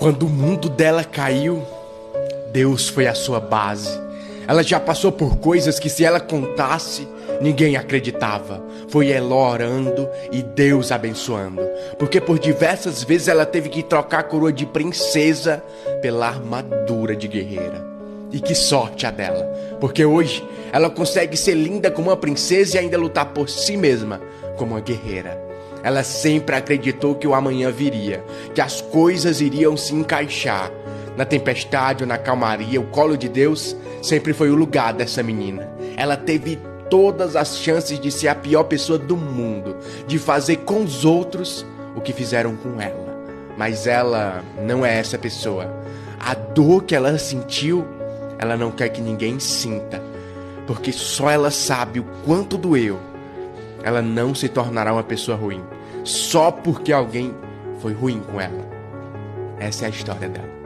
Quando o mundo dela caiu, Deus foi a sua base. Ela já passou por coisas que, se ela contasse, ninguém acreditava. Foi ela orando e Deus abençoando. Porque por diversas vezes ela teve que trocar a coroa de princesa pela armadura de guerreira. E que sorte a dela, porque hoje ela consegue ser linda como uma princesa e ainda lutar por si mesma como uma guerreira. Ela sempre acreditou que o amanhã viria, que as coisas iriam se encaixar. Na tempestade ou na calmaria, o colo de Deus sempre foi o lugar dessa menina. Ela teve todas as chances de ser a pior pessoa do mundo, de fazer com os outros o que fizeram com ela. Mas ela não é essa pessoa. A dor que ela sentiu, ela não quer que ninguém sinta, porque só ela sabe o quanto doeu. Ela não se tornará uma pessoa ruim, só porque alguém foi ruim com ela. Essa é a história dela.